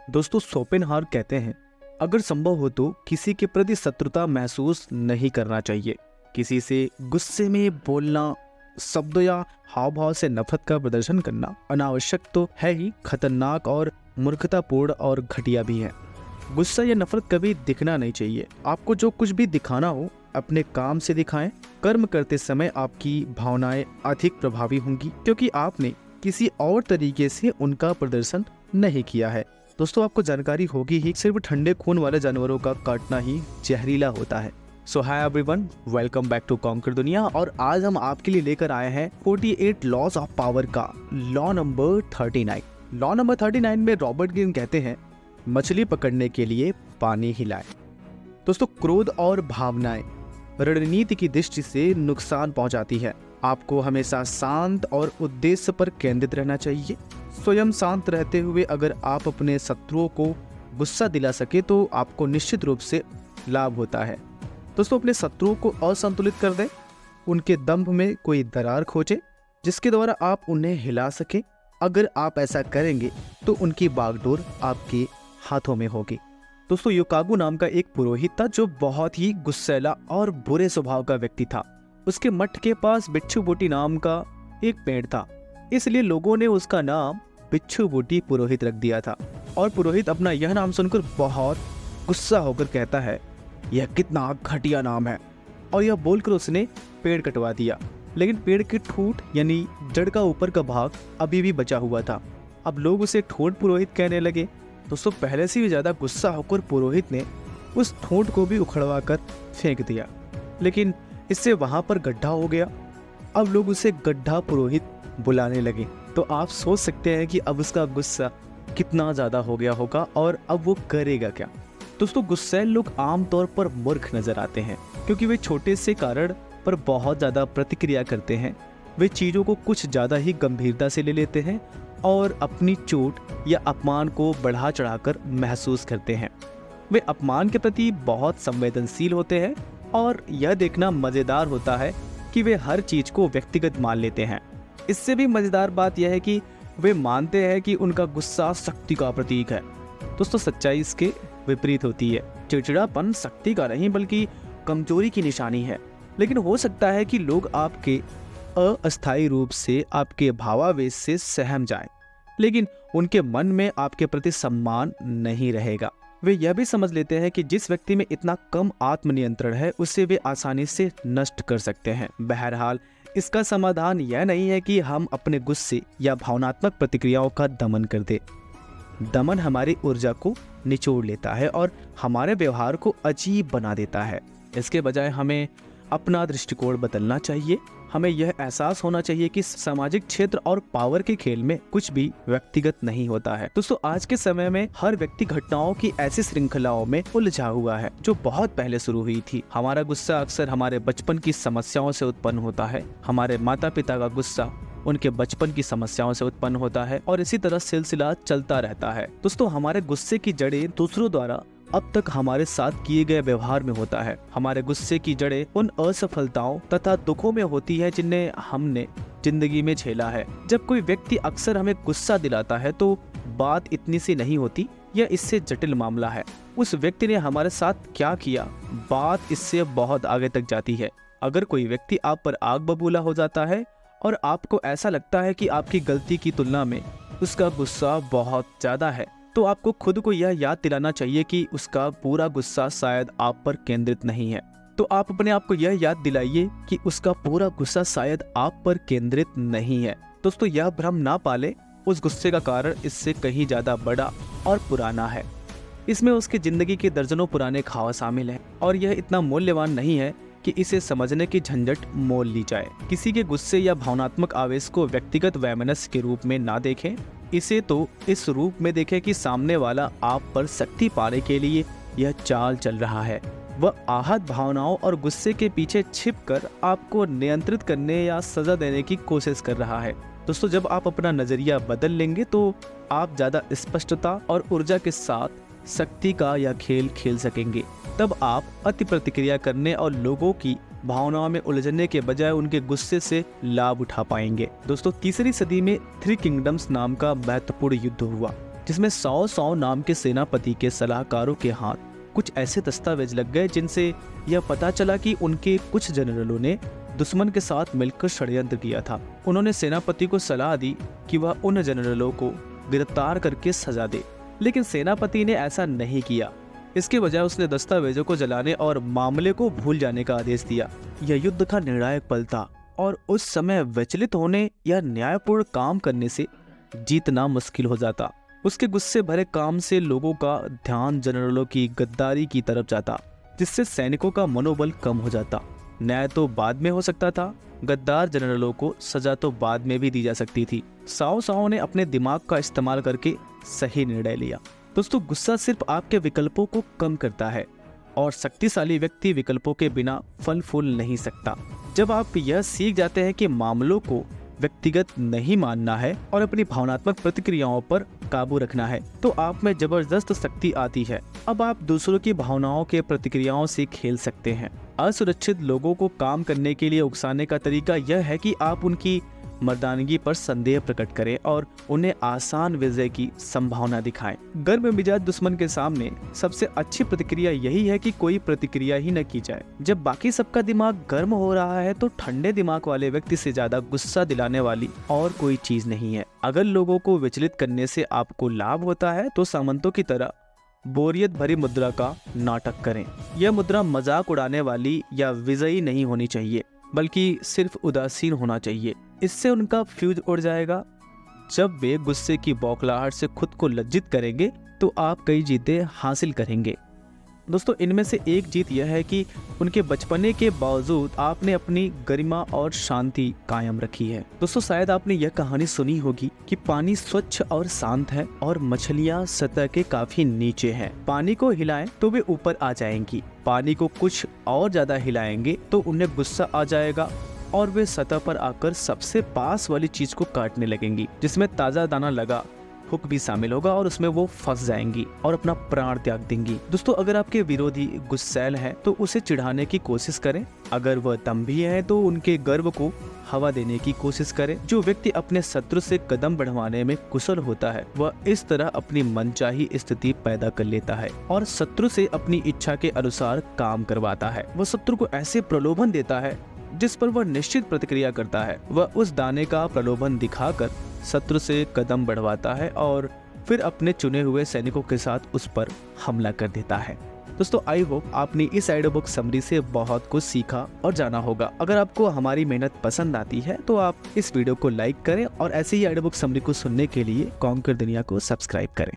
दोस्तों शोपेनहावर कहते हैं, अगर संभव हो तो किसी के प्रति शत्रुता महसूस नहीं करना चाहिए। किसी से गुस्से में बोलना, शब्द या हाव भाव से नफरत का प्रदर्शन करना अनावश्यक तो है ही, खतरनाक और मूर्खतापूर्ण और घटिया भी है। गुस्सा या नफरत कभी दिखना नहीं चाहिए। आपको जो कुछ भी दिखाना हो अपने काम से दिखाएं। कर्म करते समय आपकी भावनाएं अधिक प्रभावी होंगी क्योंकि आपने किसी और तरीके से उनका प्रदर्शन नहीं किया है। दोस्तों आपको जानकारी होगी ही, सिर्फ ठंडे खून वाले जानवरों का काटना ही जहरीला होता है। So hi everyone, welcome back to conquer दुनिया। और आज हम आपके लिए लेकर आए हैं 48 लॉज ऑफ पावर का लॉ नंबर 39। लॉ नंबर 39 में रॉबर्ट ग्रीन कहते हैं, मछली पकड़ने के लिए पानी हिलाएं। दोस्तों क्रोध और भावनाएं रणनीति की दृष्टि से नुकसान पहुंचाती है। आपको हमेशा शांत और उद्देश्य पर केंद्रित रहना चाहिए। स्वयं शांत रहते हुए अगर आप अपने शत्रुओं को गुस्सा दिला सके तो आपको निश्चित रूप से लाभ होता है। दोस्तों अपने शत्रुओं को असंतुलित कर दें, उनके दंभ में कोई दरार खोजें जिसके द्वारा आप उन्हें हिला सकें। अगर आप ऐसा करेंगे तो उनकी बागडोर आपके हाथों में होगी। दोस्तों युकागु नाम का एक पुरोहित था जो बहुत ही गुस्सैला और बुरे स्वभाव का व्यक्ति था। उसके मठ के पास बिच्छू बूटी नाम का एक पेड़ था, इसलिए लोगों ने उसका नाम बिच्छू बूटी पुरोहित रख दिया था। और पुरोहित अपना यह नाम सुनकर बहुत गुस्सा होकर कहता है, यह कितना घटिया नाम है, और यह बोलकर उसने पेड़ कटवा दिया। लेकिन पेड़ की ठूंठ यानी जड़ का ऊपर का भाग अभी भी बचा हुआ था। अब लोग उसे ठोंठ पुरोहित कहने लगे। दोस्तों पहले से भी ज्यादा गुस्सा होकर पुरोहित ने उस ठोंठ को भी उखड़वा कर फेंक दिया, लेकिन इससे वहां पर गड्ढा हो गया। अब लोग उसे गड्ढा पुरोहित बुलाने लगे। तो आप सोच सकते हैं कि अब उसका गुस्सा कितना ज्यादा हो गया होगा और अब वो करेगा क्या। दोस्तों गुस्सैल लोग आमतौर पर मूर्ख नजर आते हैं क्योंकि वे छोटे से कारण पर बहुत ज्यादा प्रतिक्रिया करते हैं। वे चीजों को कुछ ज्यादा ही गंभीरता से ले लेते हैं और अपनी चोट या अपमान को बढ़ा चढ़ाकर महसूस करते हैं। वे अपमान के प्रति बहुत संवेदनशील होते हैं और यह देखना मजेदार होता है कि वे हर चीज को व्यक्तिगत मान लेते हैं। इससे भी मजेदार बात यह है कि वे मानते हैं कि उनका गुस्सा शक्ति का प्रतीक है। दोस्तों सच्चाई इसके विपरीत होती है। चिड़चिड़ापन शक्ति का नहीं बल्कि कमजोरी की निशानी है। लेकिन हो सकता है कि लोग आपके अस्थायी रूप से आपके भावावेश से सहम जाएं, लेकिन उनके मन में आपके प्रति सम्मान नहीं रहेगा। वे यह भी समझ लेते हैं कि जिस व्यक्ति में इतना कम आत्मनियंत्रण है उसे वे आसानी से नष्ट कर सकते हैं। बहरहाल इसका समाधान यह नहीं है कि हम अपने गुस्से या भावनात्मक प्रतिक्रियाओं का दमन कर दें। दमन हमारी ऊर्जा को निचोड़ लेता है और हमारे व्यवहार को अजीब बना देता है। इसके बजाय हमें अपना दृष्टिकोण बदलना चाहिए। हमें यह एहसास होना चाहिए कि सामाजिक क्षेत्र और पावर के खेल में कुछ भी व्यक्तिगत नहीं होता है। दोस्तों आज के समय में हर व्यक्ति घटनाओं की ऐसी श्रृंखलाओं में उलझा हुआ है जो बहुत पहले शुरू हुई थी। हमारा गुस्सा अक्सर हमारे बचपन की समस्याओं से उत्पन्न होता है। हमारे माता पिता का गुस्सा उनके बचपन की समस्याओं से उत्पन्न होता है और इसी तरह सिलसिला चलता रहता है। दोस्तों हमारे गुस्से की जड़ें दूसरों द्वारा अब तक हमारे साथ किए गए व्यवहार में होता है। हमारे गुस्से की जड़ें उन असफलताओं तथा दुखों में होती है जिन्हें हमने जिंदगी में झेला है। जब कोई व्यक्ति अक्सर हमें गुस्सा दिलाता है तो बात इतनी सी नहीं होती, यह इससे जटिल मामला है। उस व्यक्ति ने हमारे साथ क्या किया, बात इससे बहुत आगे तक जाती है। अगर कोई व्यक्ति आप पर आग बबूला हो जाता है और आपको ऐसा लगता है कि आपकी गलती की तुलना में उसका गुस्सा बहुत ज्यादा है, तो आपको खुद को यह याद दिलाना चाहिए कि उसका पूरा गुस्सा शायद आप पर केंद्रित नहीं है। तो आप अपने आप को यह याद दिलाइए कि उसका पूरा गुस्सा शायद आप पर केंद्रित नहीं है। दोस्तों यह भ्रम ना पाले, उस गुस्से का कारण इससे कहीं ज्यादा बड़ा और पुराना है। इसमें उसकी जिंदगी के दर्जनों पुराने घाव शामिल हैं और यह इतना मूल्यवान नहीं है कि इसे समझने की झंझट मोल ली जाए। किसी के गुस्से या भावनात्मक आवेश को व्यक्तिगत वैमनस्य के रूप में ना देखें, इसे तो इस रूप में देखें कि सामने वाला आप पर शक्ति पाने के लिए यह चाल चल रहा है। वह आहत भावनाओं और गुस्से के पीछे छिपकर आपको नियंत्रित करने या सजा देने की कोशिश कर रहा है। दोस्तों जब आप अपना नजरिया बदल लेंगे तो आप ज्यादा स्पष्टता और ऊर्जा के साथ शक्ति का यह खेल खेल सकेंगे। तब आप अति प्रतिक्रिया करने और लोगों की भावनाओं में उलझने के बजाय उनके गुस्से से लाभ उठा पाएंगे। दोस्तों तीसरी सदी में 3 किंगडम्स नाम का महत्वपूर्ण युद्ध हुआ। जिसमें सौ नाम के सेनापति के सलाहकारों के हाथ कुछ ऐसे दस्तावेज लग गए जिनसे यह पता चला कि उनके कुछ जनरलों ने दुश्मन के साथ मिलकर षड्यंत्र किया था। उन्होंने सेनापति को सलाह दी कि वह उन जनरलों को गिरफ्तार करके सजा दे, लेकिन सेनापति ने ऐसा नहीं किया। इसके बजाय उसने दस्तावेजों को जलाने और मामले को भूल जाने का आदेश दिया। यह युद्ध का निर्णायक पल था और उस समय विचलित होने या न्यायपूर्ण काम करने से जीतना मुश्किल हो जाता। उसके गुस्से भरे काम से लोगों का ध्यान जनरलों की गद्दारी की तरफ जाता, जिससे सैनिकों का मनोबल कम हो जाता। न्याय तो बाद में हो सकता था, गद्दार जनरलों को सजा तो बाद में भी दी जा सकती थी। साओ ने अपने दिमाग का इस्तेमाल करके सही निर्णय लिया। दोस्तों, गुस्सा सिर्फ आपके विकल्पों को कम करता है और शक्तिशाली व्यक्ति विकल्पों के बिना फल फूल नहीं सकता। जब आप यह सीख जाते हैं कि मामलों को व्यक्तिगत नहीं मानना है और अपनी भावनात्मक प्रतिक्रियाओं पर काबू रखना है, तो आप में जबरदस्त शक्ति आती है। अब आप दूसरों की भावनाओं के प्रतिक्रियाओं से खेल सकते हैं। असुरक्षित लोगों को काम करने के लिए उकसाने का तरीका यह है कि आप उनकी मर्दानगी पर संदेह प्रकट करें और उन्हें आसान विजय की संभावना दिखाएं। गर्म मिजाज दुश्मन के सामने सबसे अच्छी प्रतिक्रिया यही है कि कोई प्रतिक्रिया ही न की जाए। जब बाकी सबका दिमाग गर्म हो रहा है तो ठंडे दिमाग वाले व्यक्ति से ज्यादा गुस्सा दिलाने वाली और कोई चीज नहीं है। अगर लोगों को विचलित करने से आपको लाभ होता है तो सामंतों की तरह बोरियत भरी मुद्रा का नाटक करें। यह मुद्रा मजाक उड़ाने वाली या विजयी नहीं होनी चाहिए, बल्कि सिर्फ उदासीन होना चाहिए। इससे उनका फ्यूज उड़ जाएगा। जब वे गुस्से की बौखलाहट से खुद को लज्जित करेंगे तो आप कई जीतें हासिल करेंगे। दोस्तों, इनमें से एक जीत यह है कि उनके बचपने के बावजूद आपने अपनी गरिमा और शांति कायम रखी है। दोस्तों, शायद आपने यह कहानी सुनी होगी कि पानी स्वच्छ और शांत है और मछलियां सतह के काफी नीचे हैं। पानी को हिलाएं तो वे ऊपर आ जाएंगी, पानी को कुछ और ज्यादा हिलाएंगे तो उन्हें गुस्सा आ जाएगा और वे सतह पर आकर सबसे पास वाली चीज को काटने लगेंगी, जिसमें ताजा दाना लगा हुक भी शामिल होगा और उसमें वो फंस जाएंगी और अपना प्राण त्याग देंगी। दोस्तों, अगर आपके विरोधी गुस्सैल है तो उसे चिढ़ाने की कोशिश करें। अगर वह दम्भी है तो उनके गर्व को हवा देने की कोशिश करें। जो व्यक्ति अपने शत्रु से कदम बढ़वाने में कुशल होता है वह इस तरह अपनी मनचाही स्थिति पैदा कर लेता है और शत्रु से अपनी इच्छा के अनुसार काम करवाता है। वह शत्रु को ऐसे प्रलोभन देता है जिस पर वह निश्चित प्रतिक्रिया करता है। वह उस दाने का प्रलोभन दिखाकर शत्रु से कदम बढ़वाता है और फिर अपने चुने हुए सैनिकों के साथ उस पर हमला कर देता है। दोस्तों, आई होप आपने इस ऑडियो बुक समरी से बहुत कुछ सीखा और जाना होगा। अगर आपको हमारी मेहनत पसंद आती है तो आप इस वीडियो को लाइक करें और ऐसे ही ऑडियो बुक समरी को सुनने के लिए कॉन्कर दुनिया को सब्सक्राइब करें।